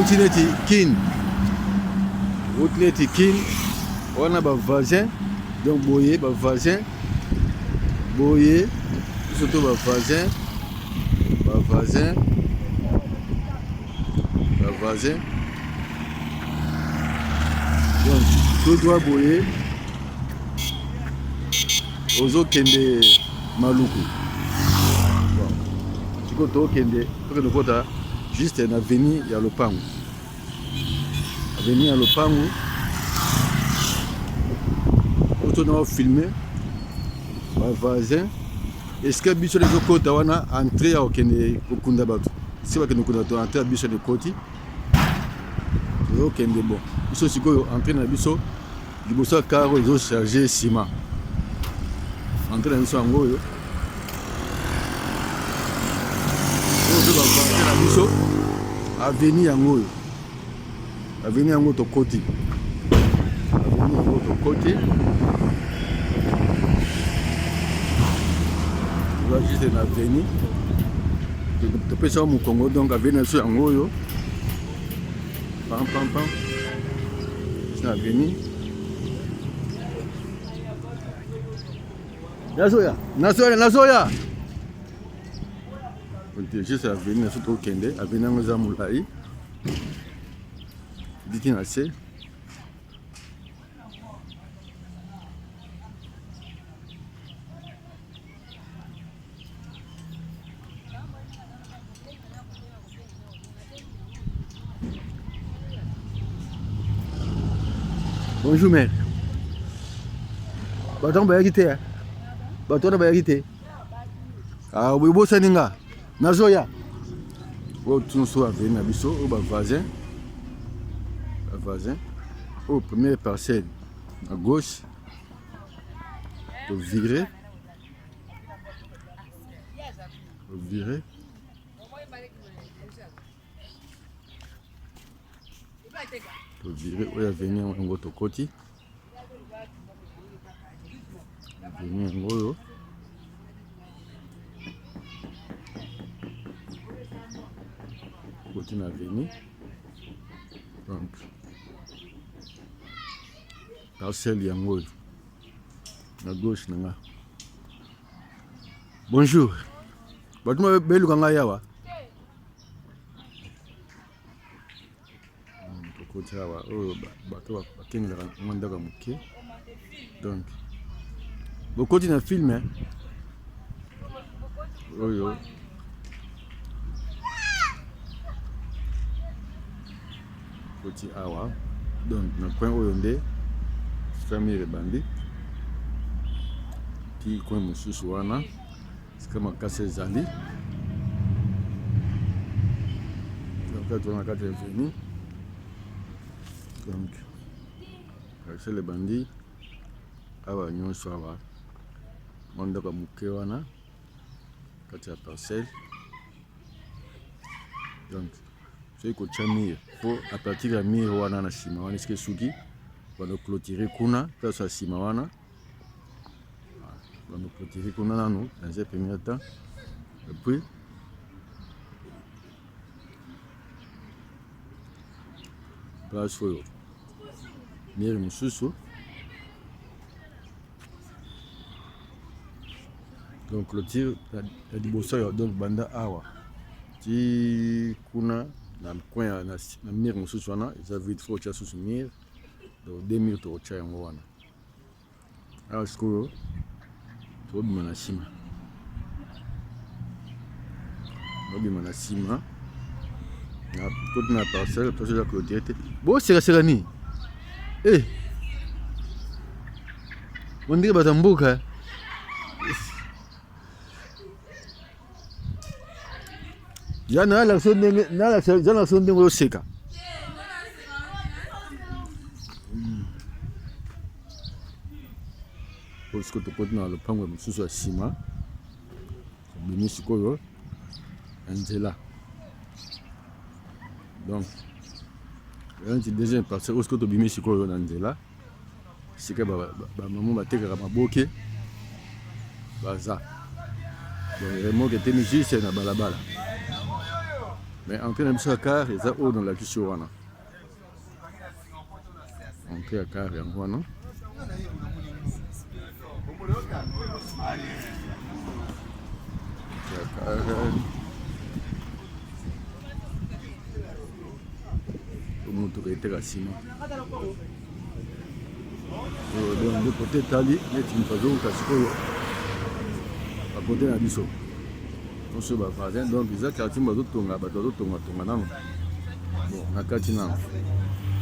Outineti kin. Outineti kin. On a un voisin. Donc boyer, un voisin. Boyer. Surtout un voisin. Un voisin. Un voisin. Donc, tout doit boyer. Aux autres kende maluku. Bon. Tu peux tout kende. Pour que nous vote juste un avenir, il y a le pango. Avenir, il y a le pango. Autant nous filmer. Un voisin. Est-ce que biso les côtés wana entrée au kende okunda bato. C'est pas que nous connaissons entrer biso de côté. Yo kende bon. Biso sikoyo entrer na biso. Liboso caro ils ont chargé ciment. Entrer na biso ngo yo. Yo ba entrer na biso avenir ngo yo. Avenir ngo to côté. Avenir ngo to côté. Juste un avenir. Tu peux savoir mon Congo donc avenir sur Angoyo. Pam pam pam. C'est un avenir. Nazoya. Juste avenir sur tout Kende, avenir nous a moulai. Dit assez. Bonjour mère. Baton ba yagite. Baton ba yagite. Ah oui bo saninga. Nazoya. O tunso avec na biso o ba voisin. Ba voisin. Au première parcelle à gauche. Pour virer. Pour virer. Pour virer, on va venir en votre côté. Venir en gros. Côté n'a venu. Donc, parcelle yango. À gauche nanga. Bonjour. Batuma belu kanga yawa. Donc, beaucoup de films, hein. Oh, petit awa. Donc, le point Oyonde, famille de bandits. Qui coin monsieur Souana, c'est comme un casse Zali. Donc, là, on a quatre venus. Donc, c'est les bandits. Awa nyonso awa. Manda ka muke wana. Kati ya parcelle. Donc, c'est ko chamir. Faut à partir de mire wana na sima wana est-ce que suki va nous clôturer kuna place à sima wana. Va nous clôturer kuna nanu dans un premier temps. Et puis place foyo. Mire mususu. Donc le tir la dibosa donc banda awa. Ti kuna na coin na mire mususu wana, ils avaient trop cha sous mire. Donc 2 minutes au cha yango wana. Alors siko to bima na sima. Bima na sima. Na toute na parcelle parce que la clôture était. Bon c'est ni. Eh. On dirait batambuka. Jana la sonde na la jana sonde ngo seka. Parce que tu peux na le pango mususu ya sima. Bimi sikoyo Angela. Donc un deuxième partie où ce que tu bimi sikoyo Angela. C'est que maman va te faire ma boke. Baza. Donc vraiment que tu me dis c'est na balabala. mais entrée na biso ya car eza oyo na lakisi wana entrée ya car yango wana motuka eteka nsima donc kote etali neti moto azokoka sikoyo bakote na biso nyonso bavoisin donc eza quartier bazotonga bato bazotongatonga nano bon na kati nano